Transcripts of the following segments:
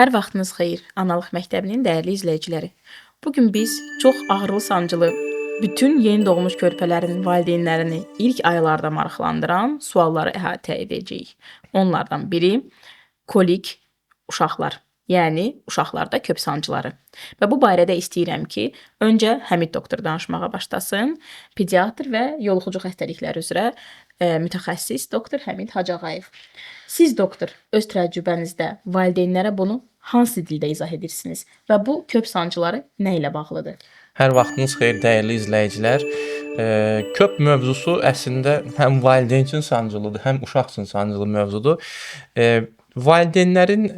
Hər vaxtınız xeyir, Analıq Məktəbinin dəyərli izləyiciləri. Bu gün biz çox ağrılı sancılı, bütün yeni doğmuş körpələrin valideynlərini ilk aylarda maraqlandıran sualları əhatə edəcəyik. Onlardan biri kolik uşaqlar, yəni uşaqlarda köp sancıları. Və bu barədə istəyirəm ki, öncə Həmid doktor danışmağa başlasın. Pediatr və yoluxucu xəstəliklər üzrə mütəxəssis doktor Həmid Hacağayev. Siz doktor öz təcrübənizdə valideynlərə bunu hansı dildə izah edirsiniz və bu köp sancıları nə ilə bağlıdır? Hər vaxtınız xeyir, dəyərli izləyicilər. Köp mövzusu əslində həm valideyn üçün sancılıdır, həm uşaq üçün sancılı mövzudur. Valideynlərin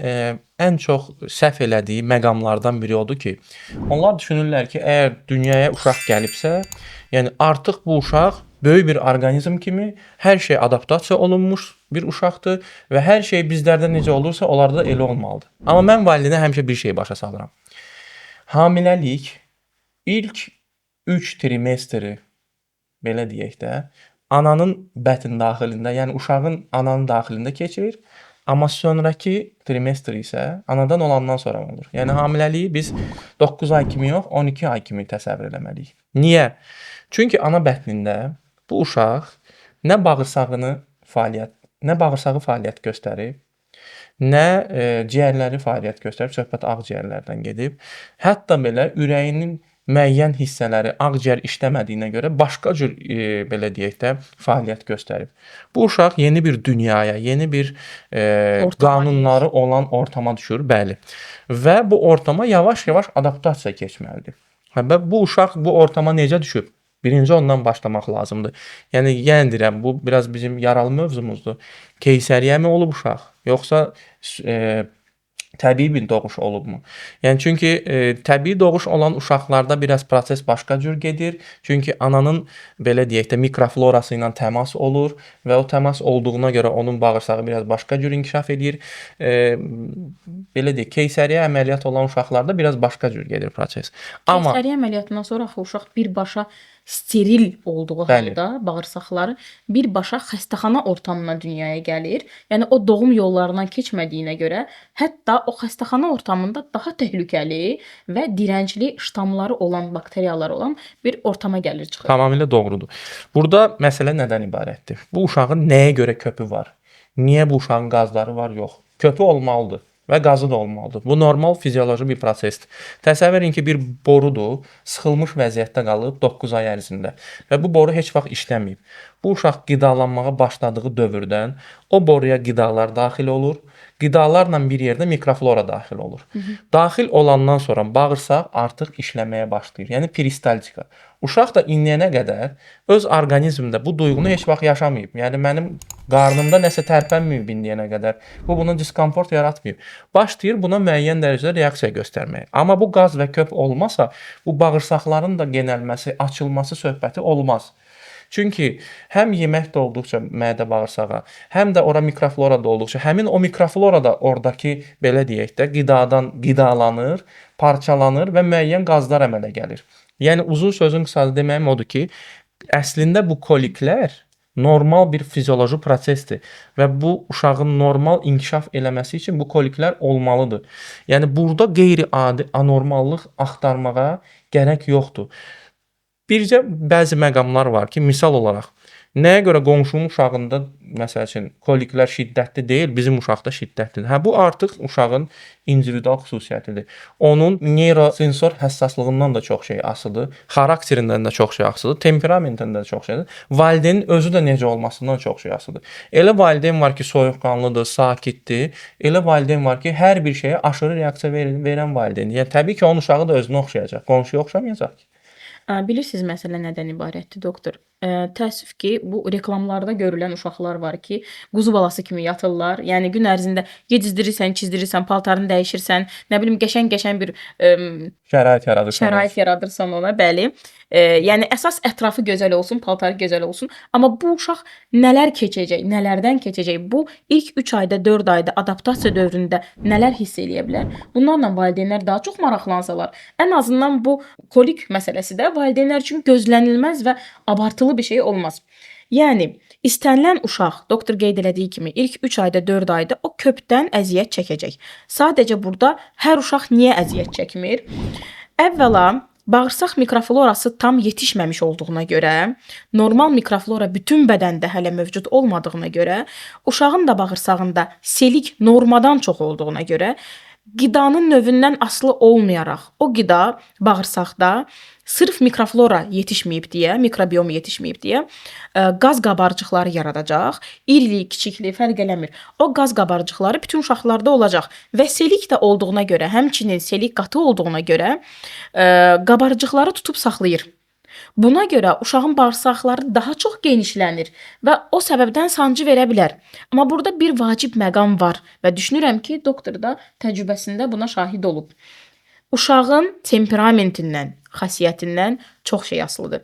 ən çox səhv elədiyi məqamlardan biri odur ki, onlar düşünürlər ki, əgər dünyaya uşaq gəlibsə, yəni artıq bu uşaq böyük bir orqanizm kimi hər şey adaptasiya olunmuş bir uşaqdır və hər şey bizlərdə necə olursa, onlarda da elə olmalıdır. Amma mən valideynə həmişə bir şey başa salıram. Hamiləlik İlk 3 trimestri, belə deyək də, ananın bətn daxilində, yəni uşağın ananın daxilində keçir. Amma sonraki trimestr isə anadan olandan sonra olur. Yəni hamiləliyi biz 9 ay kimi yox, 12 ay kimi təsəvvür eləməliyik. Niyə? Çünki ana bətnində bu uşaq nə bağırsağı fəaliyyət göstərib, nə ciyərləri fəaliyyət göstərib, söhbət ağciyərlərdən gedib. Hətta belə ürəyinin müəyyən hissələri ağciyər işləmədiyinə görə başqa cür belə deyək də fəaliyyət göstərib. Bu uşaq yeni bir dünyaya, yeni bir qanunları olan ortama düşür, bəli. Və bu ortama yavaş-yavaş adaptasiya keçməlidir. Və bu uşaq bu ortama necə düşüb? Birinci ondan başlamaq lazımdır. Yəni yenə deyirəm, bu biraz bizim yaralı mövzumuzdur. Keysəriyyəmi olub uşaq, yoxsa təbii bir doğuş olubmu? Yəni çünki təbii doğuş olan uşaqlarda biraz proses başqa cür gedir. Çünki ananın belə deyək də mikroflorası ilə təmas olur və o təmas olduğuna görə onun bağırsağı biraz başqa cür inkişaf edir. Belə deyək, keysəriyyə əməliyyat olan uşaqlarda biraz başqa cür gedir proses. Amma keysəriyyə əməliyyatından sonra uşaq birbaşa steril olduğu halda bağırsaqları birbaşa xəstəxana ortamına dünyaya gəlir. Yəni o doğum yollarından keçmədiyinə görə hətta o xəstəxana ortamında daha təhlükəli və dirəncli ştamları olan, bakteriyalar olan bir ortama gəlir çıxır. Tamamilə doğrudur. Burada məsələ nədən ibarətdir? Bu uşağın nəyə görə köpü var? Niyə bu uşağın qazları var? Yox. Köpü olmalıdır və qazı da olmalıdır. Bu normal fizioloji bir prosesdir. Təsəvvür edin ki, bir borudur, sıxılmış vəziyyətdə qalıb 9 ay ərzində və bu boru heç vaxt işləməyib. Bu uşaq qidalanmağa başladığı dövrdən o boruya qidalar daxil olur. Qidalarla bir yerdə mikroflora daxil olur. Daxil olandan sonra bağırsaq artıq işləməyə başlayır. Yəni peristaltika. Uşaq da indiyənə qədər öz orqanizmində bu duyğunu heç vaxt yaşamayıb. Yəni mənim qarnımda nəsə tərpənməyib indiyənə qədər. Bu buna diskomfort yaratmayıb. Başlayır buna müəyyən dərəcədə reaksiya göstərməyə. Amma bu qaz və köp olmasa, bu bağırsaqların da genəlməsi, açılması söhbəti olmaz. Çünki həm yemək də olduqca mədə bağırsağa, həm də ora mikroflora da olduqca, həmin o mikroflora da oradakı belə deyək də qidadan qidalanır, parçalanır və müəyyən qazlar əmələ gəlir. Yəni uzun sözün qısası deməyim odur ki, əslində bu koliklər normal bir fizioloji prosesdir və bu uşağın normal inkişaf eləməsi üçün bu koliklər olmalıdır. Yəni burada qeyri-adi anormallıq axtarmağa gərək yoxdur. Bircə bəzi məqamlar var ki, misal olaraq, nəyə görə qonşunun uşağında, məsəl üçün, koliklər şiddətli deyil, bizim uşaqda şiddətlidir. Bu artıq uşağın individual xüsusiyyətidir. Onun neyrosensor həssaslığından da çox şey asılıdır, xarakterindən də çox şey asılıdır, temperamentindən də çox şeydir. Valideynin özü də necə olmasından çox şey asılıdır. Elə valideyn var ki, soyuqqanlıdır, sakitdir. Elə valideyn var ki, hər bir şeyə aşırı reaksiya verən valideyndir. Yəni təbii ki, onun uşağı da özünə oxşayacaq, qonşuya oxşamayacaq ki. Bilirsiniz məsələ nədən ibarətdir, doktor? Təəssüf ki, bu reklamlarda görülən uşaqlar var ki, quzu balası kimi yatırlar. Yəni gün ərzində yedizdirirsən, çizdirirsən, paltarını dəyişirsən, nə bilim qəşəng-qəşəng bir şərait yaradırsan ona, bəli. Yəni əsas ətrafı gözəl olsun, paltarı gözəl olsun. Amma bu uşaq nələr keçəcək, nələrdən keçəcək? Bu ilk 3 ayda, 4 ayda adaptasiya dövründə nələr hiss eləyə bilər? Bunlarla valideynlər daha çox maraqlansalar, ən azından bu kolik məsələsi də valideynlər üçün gözlənilməz və abartılı bir şey olmaz. Yəni istənilən uşaq doktor qeyd elədiyi kimi ilk 3 ayda, 4 ayda o köpdən əziyyət çəkəcək. Sadəcə burada hər uşaq niyə əziyyət çəkmir? Əvvəla bağırsaq mikroflorası tam yetişməmiş olduğuna görə, normal mikroflora bütün bədəndə hələ mövcud olmadığına görə, uşağın da bağırsağında selik normadan çox olduğuna görə qidanın növündən asılı olmayaraq o qida bağırsaqda sırf mikroflora yetişməyib deyə, mikrobiom yetişməyib deyə qaz qabarcıqları yaradacaq. İrili, kiçikli fərq eləmir. O qaz qabarcıqları bütün uşaqlarda olacaq və selik də olduğuna görə, həmçinin selik qatı olduğuna görə qabarcıqları tutub saxlayır. Buna görə uşağın bağırsaqları daha çox genişlənir və o səbəbdən sancı verə bilər. Amma burada bir vacib məqam var və düşünürəm ki, doktor da təcrübəsində buna şahid olub. Uşağın temperamentindən, xasiyyətindən çox şey asılıdır.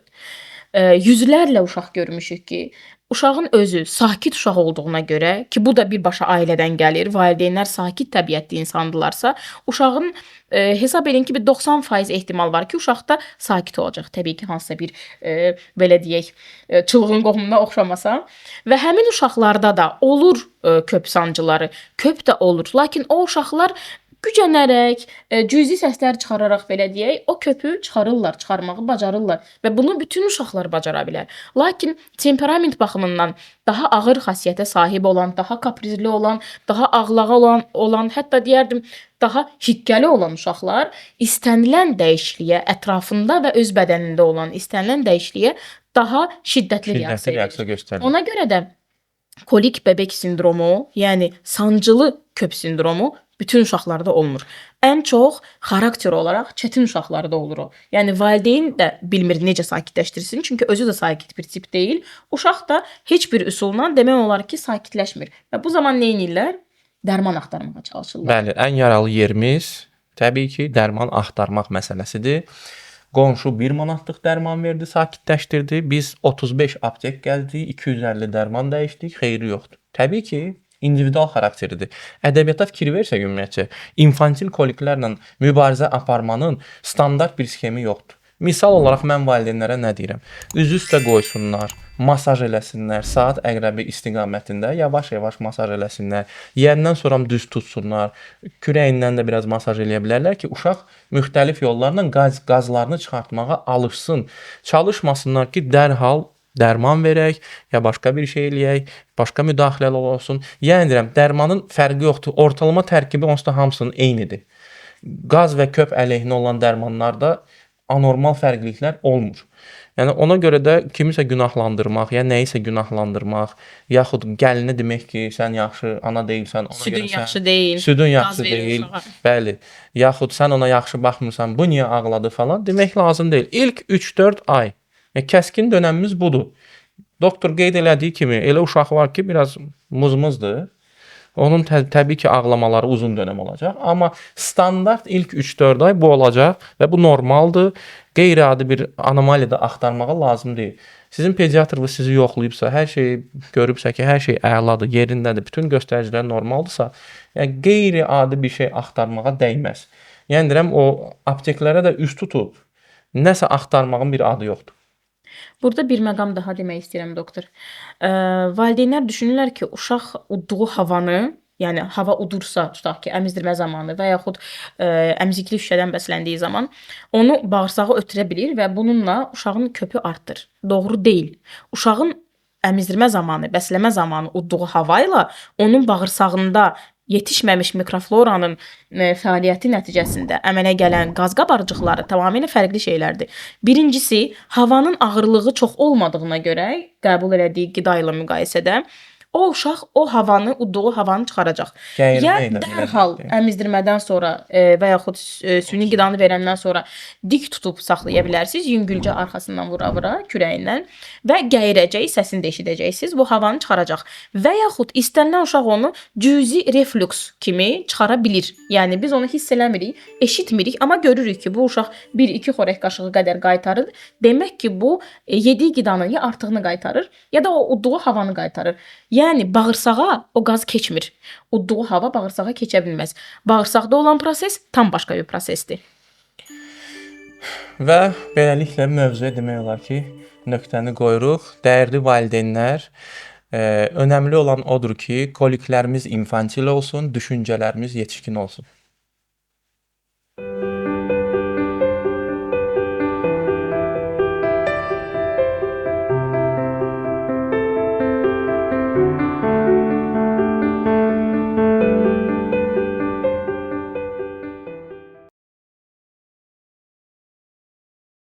Yüzlərlə uşaq görmüşük ki, uşağın özü sakit uşaq olduğuna görə ki, bu da birbaşa ailədən gəlir, valideynlər sakit təbiətli insandırlarsa, uşağın hesab edin ki, bir 90% ehtimal var ki, uşaqda sakit olacaq. Təbii ki, hansısa bir belə deyək, çılğın qohumuna oxşamasa və həmin uşaqlarda da olur köp sancıları, köp də olur. Lakin o uşaqlar gücənərək, cüzi səslər çıxararaq belə deyək, o köpü çıxarırlar, çıxarmağı bacarırlar və bunu bütün uşaqlar bacara bilər. Lakin temperament baxımından daha ağır xasiyyətə sahib olan, daha kaprizli olan, daha ağlağı olan, hətta deyərdim, daha hikkəli olan uşaqlar istənilən dəyişikliyə, ətrafında və öz bədənində olan istənilən dəyişikliyə daha şiddətli reaksiya göstərir. Ona görə də kolik bəbək sindromu, yəni sancılı köp sindromu bütün uşaqlarda olmur. Ən çox xarakter olaraq çətin uşaqlarda olur o. Yəni valideyn də bilmir necə sakitləşdirsin, çünki özü də sakit bir tip deyil. Uşaq da heç bir üsulla demək olar ki, sakitləşmir. Və bu zaman nə edirlər? Dərman axtarmağa çalışırlar. Bəli, ən yaralı yerimiz təbii ki, dərman axtarmaq məsələsidir. Qonşu 1 manatlıq dərman verdi, sakitləşdirdi. Biz 35 aptek gəldik, 250 dərman dəyişdik, xeyri yoxdur. Təbii ki, individual xarakteridir. Ədəbiyyata fikir versək ümumiyyətcə, infantil koliklərlə mübarizə aparmanın standart bir sxemi yoxdur. Misal olaraq mən valideynlərə nə deyirəm? Üz üstə qoysunlar, masaj eləsinlər, saat əqrəbi istiqamətində yavaş-yavaş masaj eləsinlər. Yeyəndən sonra düz tutsunlar, kürəyindən də biraz masaj eləyə bilərlər ki, uşaq müxtəlif yollarla qazlarını çıxartmağa alışsın. Çalışmasınlar ki, dərhal dərman verək, ya başqa bir şey eləyək, başqa müdaxilələr olsun. Yəni deyirəm, dərmanın fərqi yoxdur. Ortalama tərkibi onsuz da hamısının eynidir. Qaz və köp əleyhinə olan dərmanlarda anormal fərqliliklər olmur. Yəni ona görə də kimisə günahlandırmaq, ya nəyisə günahlandırmaq, yaxud gəlinə demək ki, sən yaxşı ana deyilsən, ona Südün görə sən yaxşı deyil. Südün qaz yaxşı verir deyil. uşağa. Bəli. Yaxud sən ona yaxşı baxmırsan, bu niyə ağladı falan demək lazım deyil. İlk 3-4 ay kəskin dönəmimiz budur. Doktor qeyd elədiyi kimi, elə uşaq var ki, biraz muzmuzdur. Onun təbii ki, ağlamaları uzun dönəm olacaq. Amma standart ilk 3-4 ay bu olacaq və bu normaldır. Qeyri-adi bir anomaliya da axtarmağa lazım deyil. Sizin pediatrınız sizi yoxlayıbsa, hər şeyi görübsə ki, hər şey əladır, yerindədir, bütün göstəricilər normaldırsa, yəni qeyri-adi bir şey axtarmağa dəyməz. Yəni deyirəm, o apteklərə də üst tutub, nəsə axtarmağın bir adı yoxdur. Burada bir məqam daha demək istəyirəm doktor. Valideynlər düşünürlər ki, uşaq udduğu havanı, yəni hava udursa, tutaq ki, əmizdirmə zamanı və yaxud əmzikli şüşədən bəsləndiyi zaman onu bağırsağı ötürə bilir və bununla uşağın köpü artır. Doğru deyil. Uşağın əmizdirmə zamanı, bəsləmə zamanı udduğu hava ilə onun bağırsağında yetişməmiş mikrofloranın fəaliyyəti nəticəsində əmələ gələn qaz qabarcıqları tamamilə fərqli şeylərdir. Birincisi, havanın ağırlığı çox olmadığına görə qəbul elədiyi qida ilə müqayisədə o uşaq o havanı, udduğu havanı çıxaracaq. Ya dərhal əmizdirmədən sonra və yaxud süni qidanı verəndən sonra dik tutub saxlaya bilərsiniz, yüngülcə arxasından vura-vura kürəyindən və gəyirəcək, səsini də eşidəcəksiniz, bu havanı çıxaracaq. Və yaxud istənilən uşaq onu cüzi reflüks kimi çıxara bilir. Yəni biz onu hiss eləmirik, eşitmirik, amma görürük ki, bu uşaq 1-2 xörək qaşığı qədər qaytarır. Demək ki, bu yediyi qidanın ya artığını qaytarır, ya da o udduğu havanı qaytarır. Yəni bağırsağa o qaz keçmir. Udduğu hava bağırsağa keçə bilməz. Bağırsaqda olan proses tam başqa bir prosesdir. Və beləliklə mövzuya demək olar ki, nöqtəni qoyuruq. Dəyərli valideynlər, önəmli olan odur ki, koliklərimiz infantil olsun, düşüncələrimiz yetişkin olsun.